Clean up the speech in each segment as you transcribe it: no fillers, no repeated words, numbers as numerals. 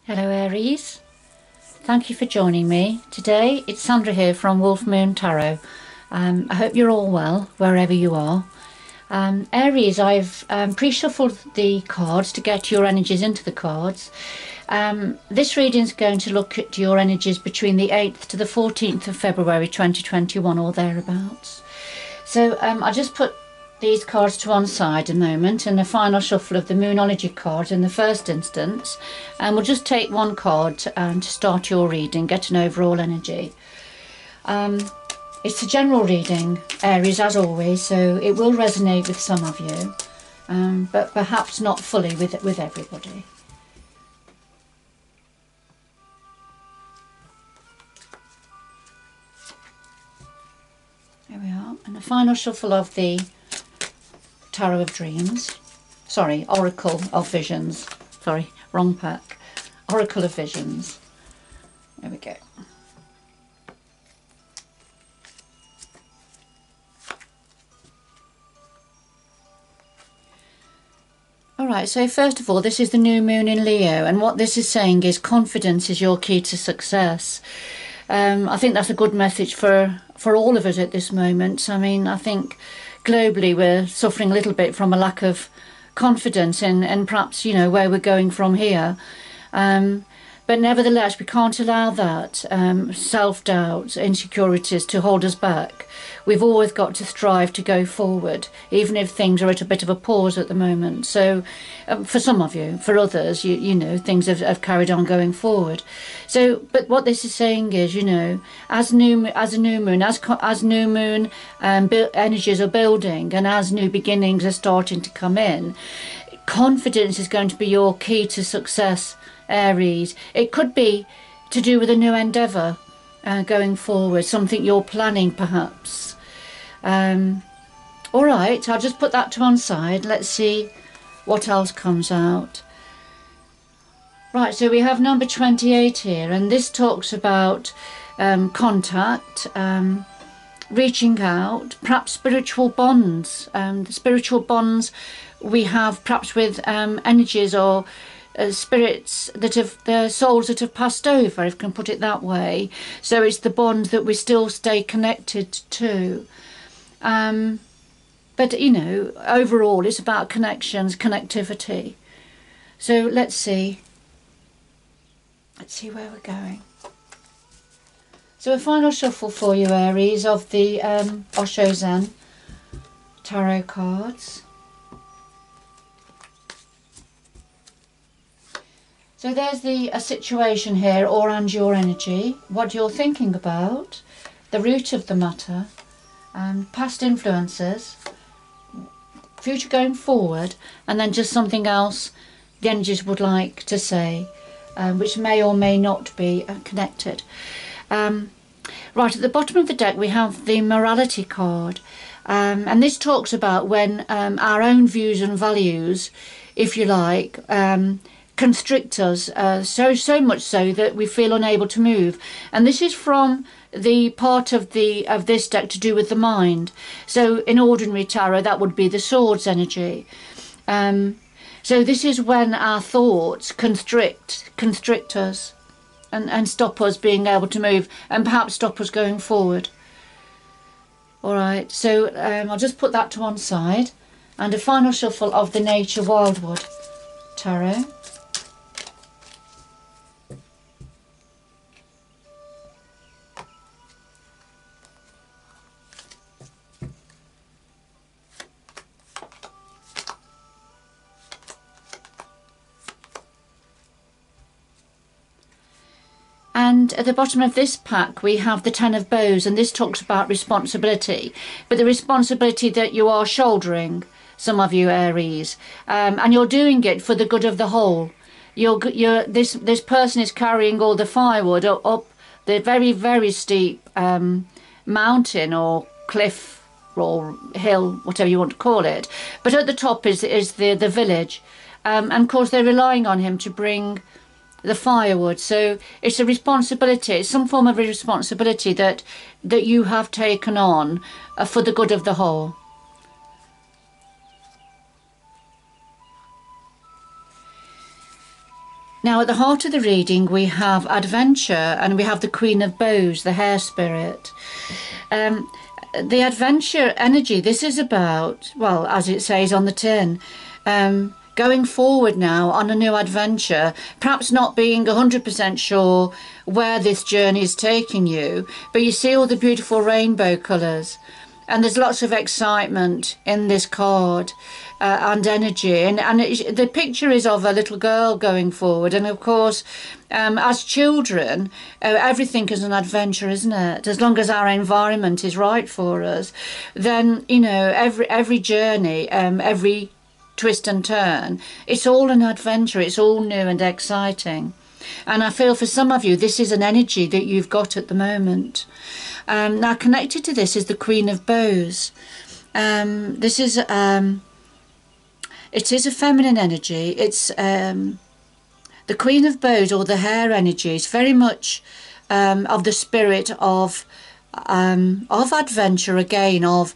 Hello Aries, thank you for joining me. Today it's Sandra here from Wolf Moon Tarot. I hope you're all well wherever you are. Aries, I've pre-shuffled the cards to get your energies into the cards. This reading is going to look at your energies between the 8th to the 14th of February 2021 or thereabouts. So I just put these cards to one side a moment, and the final shuffle of the Moonology card in the first instance, and we'll just take one card to start your reading, get an overall energy. It's a general reading, Aries, as always, so it will resonate with some of you, but perhaps not fully with everybody. There we are, and the final shuffle of the Tarot of Dreams, sorry, Oracle of Visions, sorry, wrong pack, Oracle of Visions. There we go. Alright, so first of all, this is the new moon in Leo, and what this is saying is confidence is your key to success. I think that's a good message for all of us at this moment. I mean, I think globally we're suffering a little bit from a lack of confidence and perhaps, you know, where we're going from here. But nevertheless, we can't allow that self-doubt, insecurities to hold us back. We've always got to strive to go forward, even if things are at a bit of a pause at the moment. So for some of you, for others, you know, things have carried on going forward. So, but what this is saying is, you know, as new moon energies are building and as new beginnings are starting to come in, confidence is going to be your key to success, Aries. It could be to do with a new endeavour going forward, something you're planning perhaps. Alright, I'll just put that to one side. Let's see what else comes out. Right, so we have number 28 here, and this talks about contact, reaching out, perhaps spiritual bonds. The spiritual bonds we have perhaps with energies or spirits that have, their souls that have passed over, if I can put it that way. So it's the bond that we still stay connected to. But you know, overall it's about connections, connectivity. So let's see where we're going. So a final shuffle for you, Aries, of the Osho Zen tarot cards. So there's a situation here, and your energy, what you're thinking about, the root of the matter, past influences, future going forward, and then just something else the energies would like to say, which may or may not be connected. Right, at the bottom of the deck we have the morality card, and this talks about when our own views and values, if you like, constrict us so much so that we feel unable to move. And this is from the part of this deck to do with the mind. So in ordinary tarot that would be the swords energy. So this is when our thoughts constrict us and stop us being able to move, and perhaps stop us going forward. Alright, so I'll just put that to one side, and a final shuffle of the Nature Wildwood tarot. And at the bottom of this pack we have the Ten of Bows, and this talks about responsibility, but the responsibility that you are shouldering, some of you Aries, and you're doing it for the good of the whole. This person is carrying all the firewood up the very, very steep mountain or cliff or hill, whatever you want to call it, but at the top is the village, and of course they're relying on him to bring the firewood. So it's a responsibility, it's some form of a responsibility that you have taken on for the good of the whole. Now at the heart of the reading we have adventure, and we have the Queen of Bows, the hare spirit. The adventure energy, this is about, well, as it says on the tin, going forward now on a new adventure, perhaps not being 100% sure where this journey is taking you, but you see all the beautiful rainbow colours, and there's lots of excitement in this card and energy, and the picture is of a little girl going forward, and of course as children everything is an adventure, isn't it? As long as our environment is right for us, then you know every journey, every twist and turn, it's all an adventure, it's all new and exciting. And I feel for some of you this is an energy that you've got at the moment. Now connected to this is the Queen of Bows. This is it is a feminine energy. It's the Queen of Bows, or the hare energy, is very much of the spirit of adventure again, of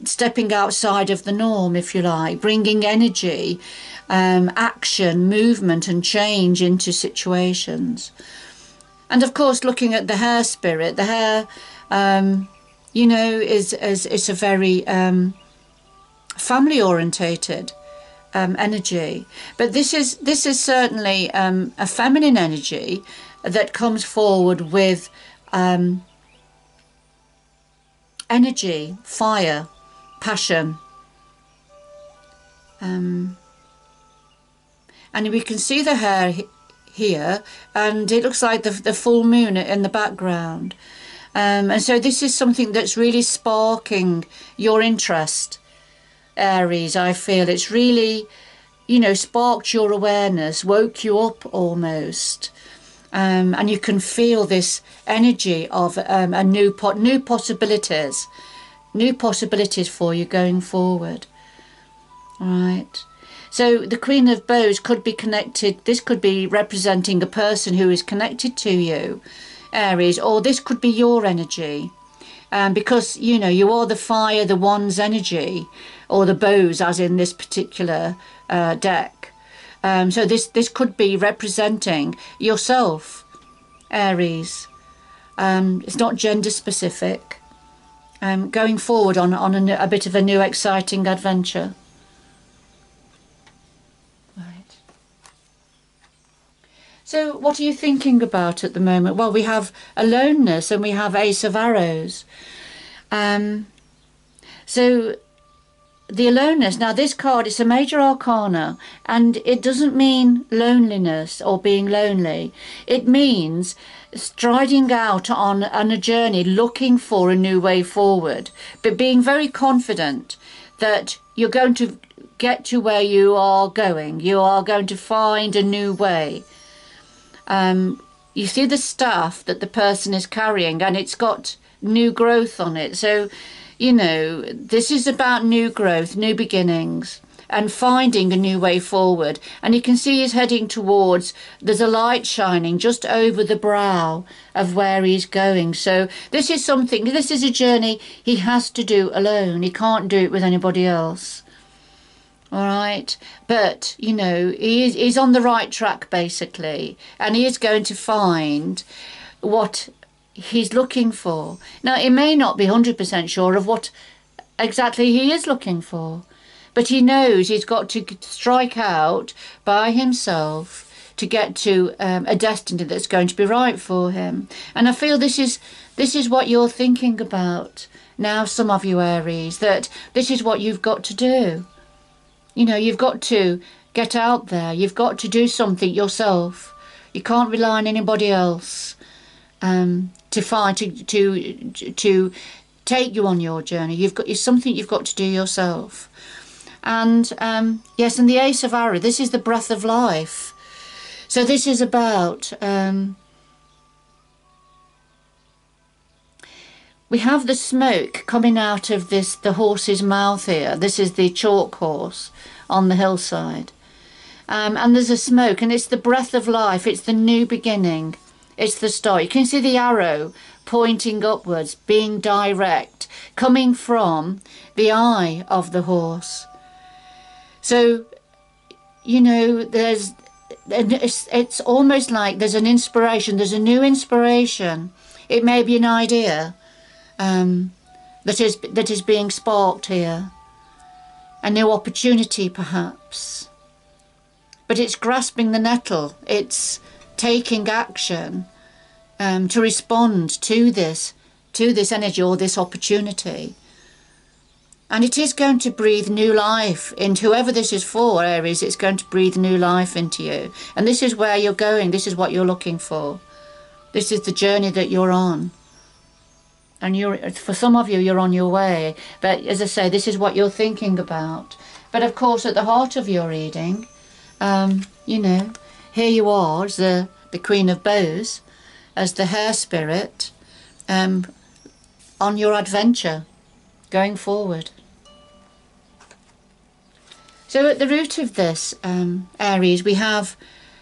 stepping outside of the norm, if you like, bringing energy, action, movement and change into situations. And of course, looking at the hare spirit, the hare, you know, is a very family orientated energy, but this is certainly a feminine energy that comes forward with energy, fire, passion, and we can see the hare here, and it looks like the full moon in the background, and so this is something that's really sparking your interest, Aries. I feel it's really, you know, sparked your awareness, woke you up almost, and you can feel this energy of a new possibilities for you going forward. All right. So the Queen of Bows could be connected, this could be representing a person who is connected to you, Aries, or this could be your energy, because, you know, you are the fire, the one's energy, or the bows, as in this particular deck. So this could be representing yourself, Aries. It's not gender specific. Going forward on a bit of a new exciting adventure. Right. So what are you thinking about at the moment? Well, we have aloneness and we have Ace of Arrows. So the aloneness, now this card is a major arcana, and it doesn't mean loneliness or being lonely. It means striding out on a journey, looking for a new way forward, but being very confident that you're going to get to where you are going. You are going to find a new way. You see the staff that the person is carrying, and it's got new growth on it. So, you know, this is about new growth, new beginnings, and finding a new way forward. And you can see he's heading towards, there's a light shining just over the brow of where he's going. So this is something, this is a journey he has to do alone. He can't do it with anybody else. All right. But, you know, he's on the right track, basically. And he is going to find what he's looking for. Now, he may not be 100% sure of what exactly he is looking for, but he knows he's got to strike out by himself to get to a destiny that's going to be right for him. And I feel this is what you're thinking about now, some of you Aries, that this is what you've got to do. You know, you've got to get out there. You've got to do something yourself. You can't rely on anybody else to take you on your journey. It's something you've got to do yourself. And yes, and the Ace of Arrows, this is the breath of life. So this is about we have the smoke coming out of the horse's mouth here. This is the chalk horse on the hillside, and there's a smoke, and it's the breath of life. It's the new beginning. It's the start. You can see the arrow pointing upwards, being direct, coming from the eye of the horse. So, you know, it's almost like there's an inspiration, there's a new inspiration. It may be an idea that is being sparked here, a new opportunity perhaps, but it's grasping the nettle, it's taking action to respond to this energy or this opportunity. And it is going to breathe new life into whoever this is for, Aries. It's going to breathe new life into you. And this is where you're going. This is what you're looking for. This is the journey that you're on. And for some of you, you're on your way. But as I say, this is what you're thinking about. But of course, at the heart of your reading, you know, here you are as the Queen of Bows, as the hair spirit, on your adventure, going forward. So at the root of this, Aries, we have,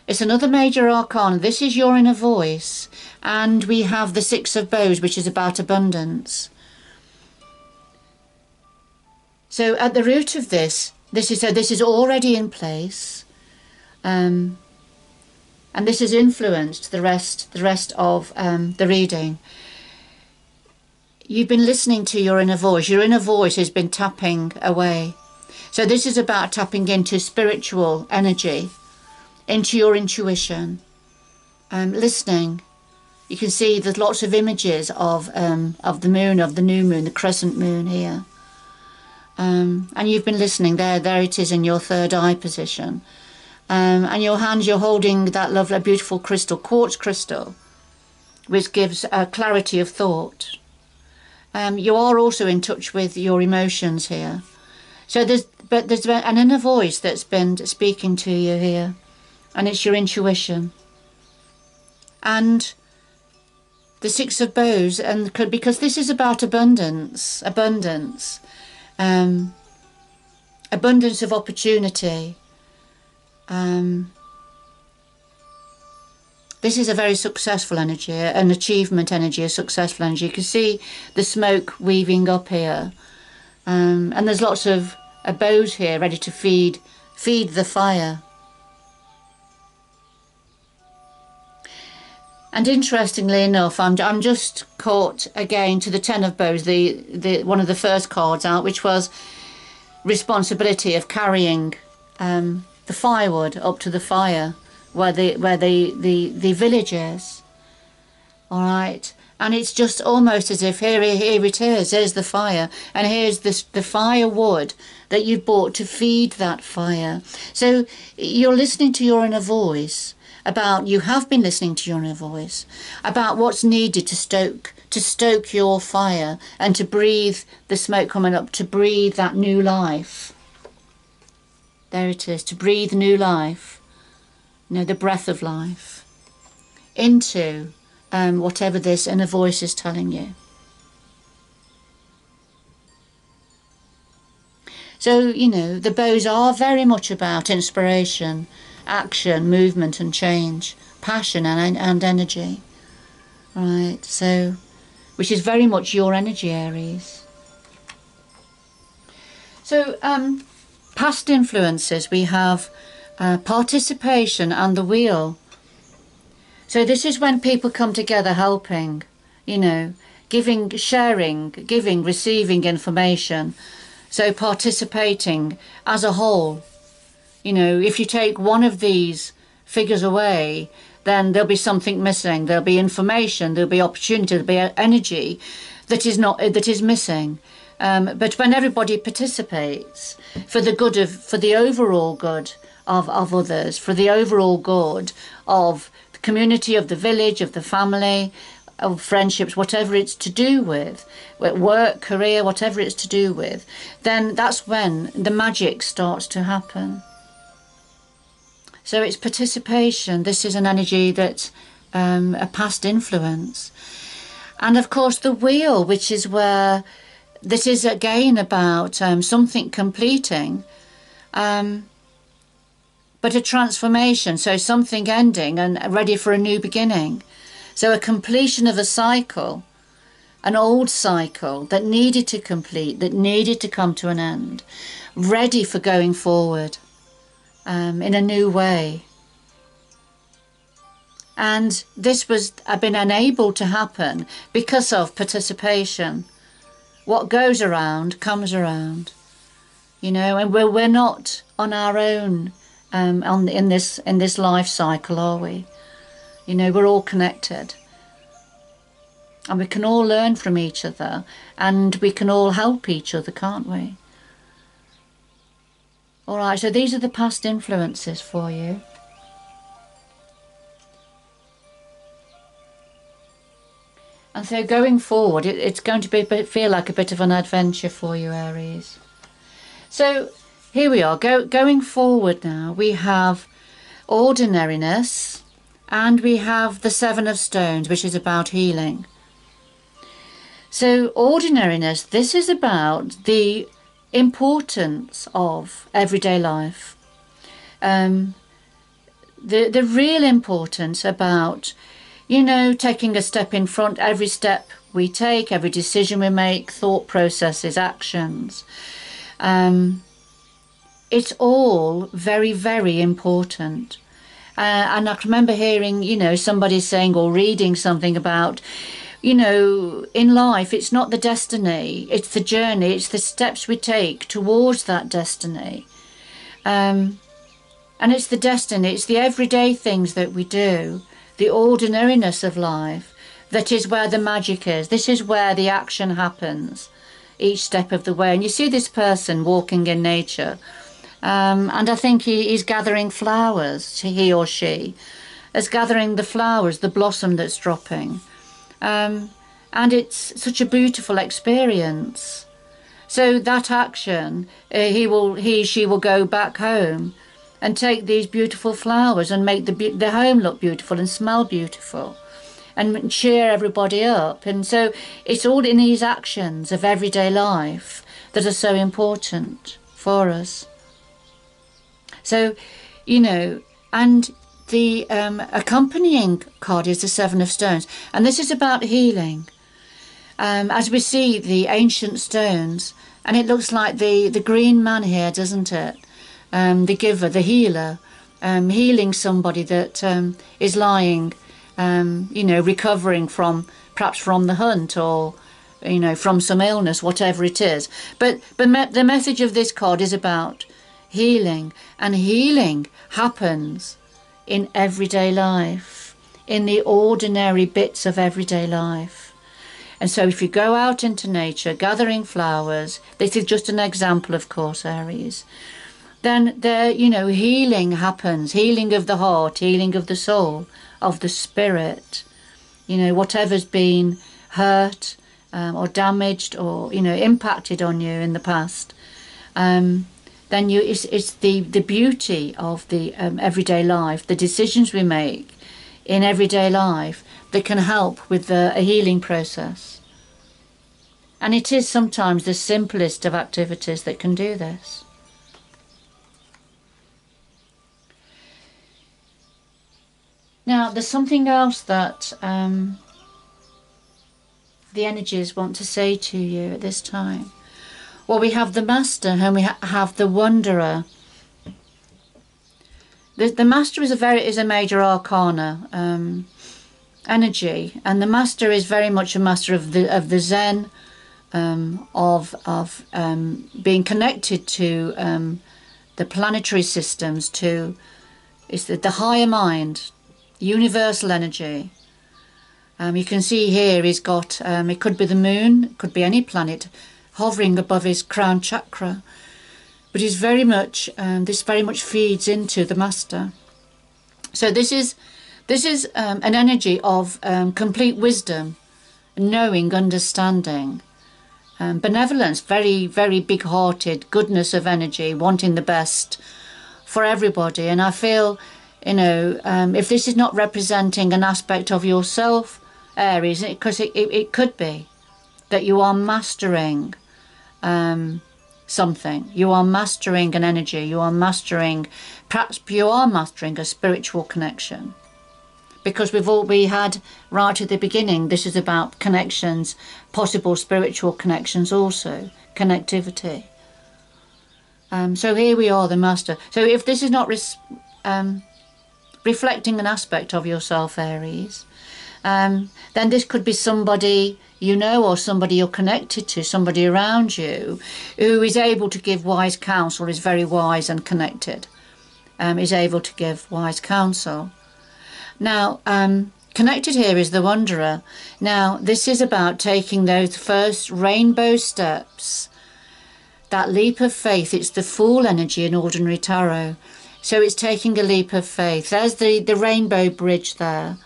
it's another major arcana. This is your inner voice. And we have the Six of Bows, which is about abundance. So at the root of this is already in place. And this has influenced the rest of the reading. You've been listening to your inner voice. Your inner voice has been tapping away. So this is about tapping into spiritual energy, into your intuition, listening. You can see there's lots of images of the moon, of the new moon, the crescent moon here. And you've been listening. There it is in your third eye position. And your hands, you're holding that lovely, beautiful crystal, quartz crystal, which gives a clarity of thought. You are also in touch with your emotions here. So there's an inner voice that's been speaking to you here, and it's your intuition. And the Six of Bows, and because this is about abundance of opportunity. This is a very successful energy, an achievement energy, a successful energy. You can see the smoke weaving up here. And there's lots of bows here ready to feed the fire. And interestingly enough, I'm just caught again to the Ten of Bows, the one of the first cards out, which was responsibility of carrying the firewood up to the fire where the village is. All right. And it's just almost as if here it is, there's the fire, and here's the firewood that you've bought to feed that fire. So you're listening to your inner voice you have been listening to your inner voice about what's needed to stoke your fire and to breathe the smoke coming up, to breathe that new life. There it is, to breathe new life, you know, the breath of life into whatever this inner voice is telling you. So, you know, the bows are very much about inspiration, action, movement and change, passion and energy. Right, so, which is very much your energy, Aries. So, past influences, we have participation and the wheel. So this is when people come together helping, you know, giving, sharing, giving, receiving information. So participating as a whole. You know, if you take one of these figures away, then there'll be something missing. There'll be information, there'll be opportunity, there'll be energy that is missing. But when everybody participates for the overall good of others, for the overall good of the community, of the village, of the family, of friendships, whatever it's to do with, work, career, whatever it's to do with, then that's when the magic starts to happen. So it's participation. This is an energy that's a past influence. And of course the wheel, which is where this is again about something completing, but a transformation, so something ending and ready for a new beginning. So a completion of a cycle, an old cycle that needed to complete, that needed to come to an end, ready for going forward in a new way. And this was been enabled to happen because of participation. What goes around comes around, you know, and we're not on our own in this life cycle, are we? You know, we're all connected, and we can all learn from each other, and we can all help each other, can't we? All right, so these are the past influences for you. And so going forward, it's going to feel like a bit of an adventure for you, Aries. So here we are, going forward now. We have ordinariness, and we have the Seven of Stones, which is about healing. So ordinariness, this is about the importance of everyday life. The real importance about, you know, taking a step in front, every step we take, every decision we make, thought processes, actions. It's all very, very important. And I can remember hearing, you know, somebody saying or reading something about, you know, in life, it's not the destiny, it's the journey, it's the steps we take towards that destiny. And it's the destiny, it's the everyday things that we do, the ordinariness of life, that is where the magic is. This is where the action happens, each step of the way. And you see this person walking in nature, and I think he's gathering flowers, he or she is gathering the flowers, the blossom that's dropping. And it's such a beautiful experience. So that action, she will go back home and take these beautiful flowers and make the home look beautiful and smell beautiful and cheer everybody up. And so it's all in these actions of everyday life that are so important for us. So, you know, and the accompanying card is the Seven of Stones, and this is about healing. As we see the ancient stones, and it looks like the green man here, doesn't it? The giver, the healer, healing somebody that is lying, you know, recovering perhaps from the hunt, or, you know, from some illness, whatever it is. But the message of this card is about healing, and healing happens in everyday life, in the ordinary bits of everyday life. And so if you go out into nature gathering flowers, this is just an example, of course, Aries, then there, you know, healing happens, healing of the heart, healing of the soul, of the spirit, you know, whatever's been hurt or damaged or, you know, impacted on you in the past. Then it's the beauty of the everyday life, the decisions we make in everyday life that can help with a healing process. And it is sometimes the simplest of activities that can do this. Now, there's something else that the energies want to say to you at this time. Well, we have the Master and we have the Wanderer. The Master is a major arcana energy, and the Master is very much a master of the Zen, of being connected to the planetary systems, to the higher mind, universal energy. You can see here he's got it could be the moon, it could be any planet, hovering above his crown chakra, but he's very much this very much feeds into the Master. So this is an energy of complete wisdom, knowing, understanding, benevolence, very, very big-hearted, goodness of energy, wanting the best for everybody. And I feel, you know, if this is not representing an aspect of yourself, Aries, because it could be that you are mastering something. You are mastering an energy. You are mastering, perhaps you are mastering a spiritual connection. Because we had right at the beginning, this is about connections, possible spiritual connections also, connectivity. So here we are, the Master. So if this is not reflecting an aspect of yourself, Aries. Then this could be somebody you know, or somebody you're connected to, somebody around you who is able to give wise counsel, is very wise and connected, is able to give wise counsel. Now, connected here is the Wanderer. Now, this is about taking those first rainbow steps, that leap of faith. It's the Fool energy in ordinary tarot. So it's taking a leap of faith. There's the rainbow bridge there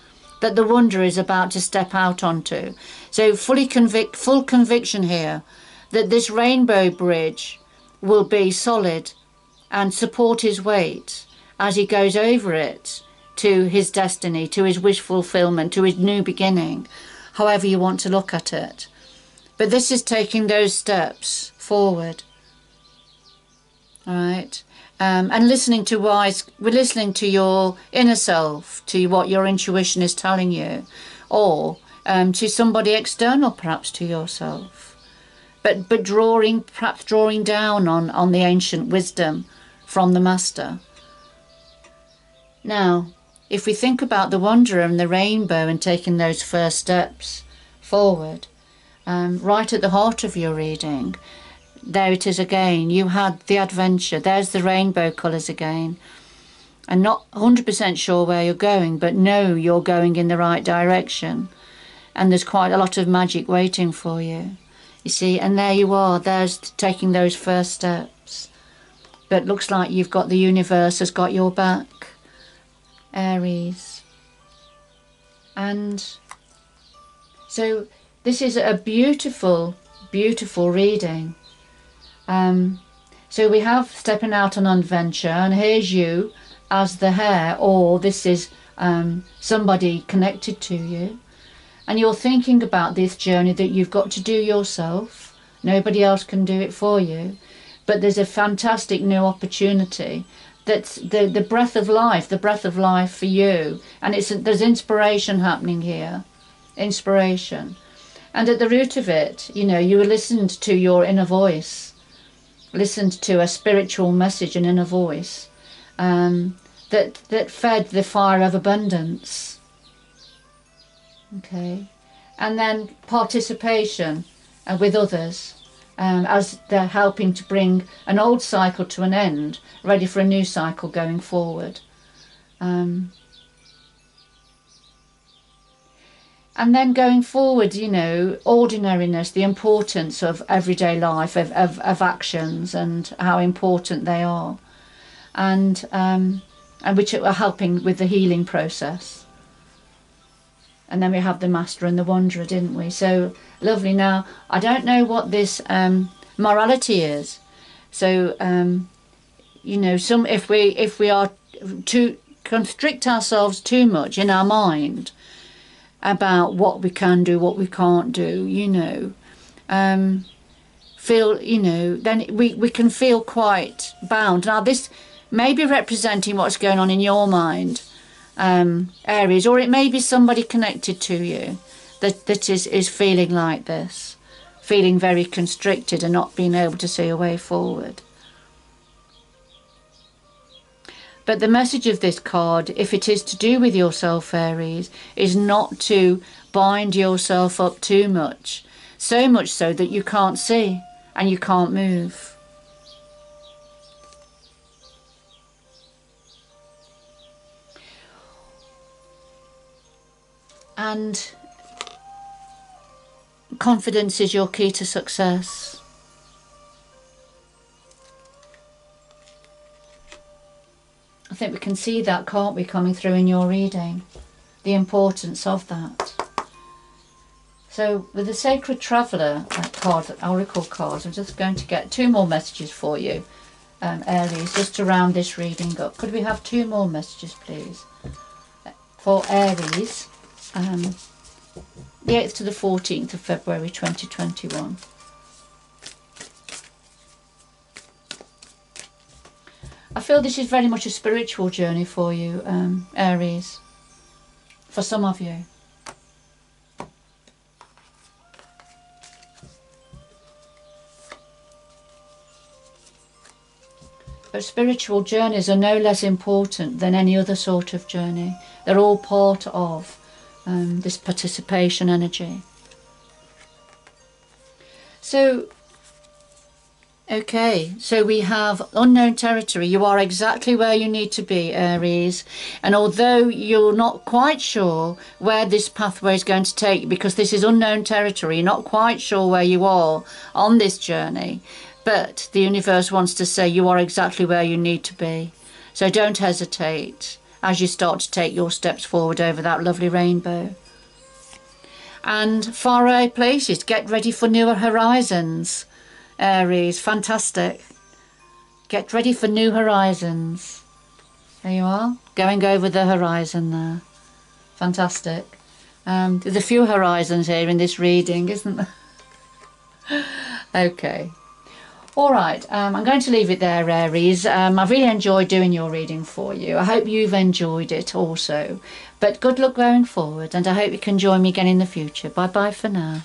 that the Wanderer is about to step out onto. So full conviction here that this rainbow bridge will be solid and support his weight as he goes over it to his destiny, to his wish fulfillment, to his new beginning, however you want to look at it. But this is taking those steps forward. All right. And listening to we're listening to your inner self, to what your intuition is telling you, or to somebody external, perhaps to yourself, but perhaps drawing down on the ancient wisdom from the Master. Now, if we think about the Wanderer and the rainbow and taking those first steps forward, right at the heart of your reading, there it is again. You had the adventure. There's the rainbow colours again. And not 100% sure where you're going, but know you're going in the right direction. And there's quite a lot of magic waiting for you. You see, and there you are. There's taking those first steps. But looks like you've got the universe has got your back, Aries. And so this is a beautiful, beautiful reading. So we have stepping out on adventure, and here's you as the hare, or this is somebody connected to you, and you're thinking about this journey that you've got to do yourself. Nobody else can do it for you, but there's a fantastic new opportunity. That's the breath of life for you, and there's inspiration happening here, inspiration. And at the root of it, you know, you listened to your inner voice, listened to a spiritual message, an inner voice that fed the fire of abundance. Okay, and then participation with others as they're helping to bring an old cycle to an end, ready for a new cycle going forward. And then going forward, you know, ordinariness, the importance of everyday life, of actions, and how important they are, and which are helping with the healing process. And then we have the Master and the Wanderer, didn't we? So lovely. Now, I don't know what this morality is. So, you know, if we are to constrict ourselves too much in our mind about what we can do, what we can't do, you know, feel, you know, then we can feel quite bound. Now, this may be representing what's going on in your mind, Aries, or it may be somebody connected to you that is feeling like this, feeling very constricted and not being able to see a way forward. But the message of this card, if it is to do with yourself, Aries, is not to bind yourself up too much, so much so that you can't see and you can't move. And confidence is your key to success. I think we can see that, can't we, coming through in your reading, the importance of that. So with the Sacred Traveller card, Oracle cards, I'm just going to get 2 more messages for you, Aries, just to round this reading up. Could we have 2 more messages, please? For Aries, the 8th to the 14th of February 2021. I feel this is very much a spiritual journey for you, Aries, for some of you. spiritual journeys are no less important than any other sort of journey. They're all part of this participation energy. So, okay, so we have unknown territory. You are exactly where you need to be, Aries. And although you're not quite sure where this pathway is going to take you, because this is unknown territory, you're not quite sure where you are on this journey, but the universe wants to say you are exactly where you need to be. So don't hesitate as you start to take your steps forward over that lovely rainbow. And faraway places, get ready for newer horizons, Aries. Fantastic. Get ready for new horizons. There you are, going over the horizon there. Fantastic. There's a few horizons here in this reading, isn't there? Okay. All right, I'm going to leave it there, Aries. I've really enjoyed doing your reading for you. I hope you've enjoyed it also. But good luck going forward, and I hope you can join me again in the future. Bye-bye for now.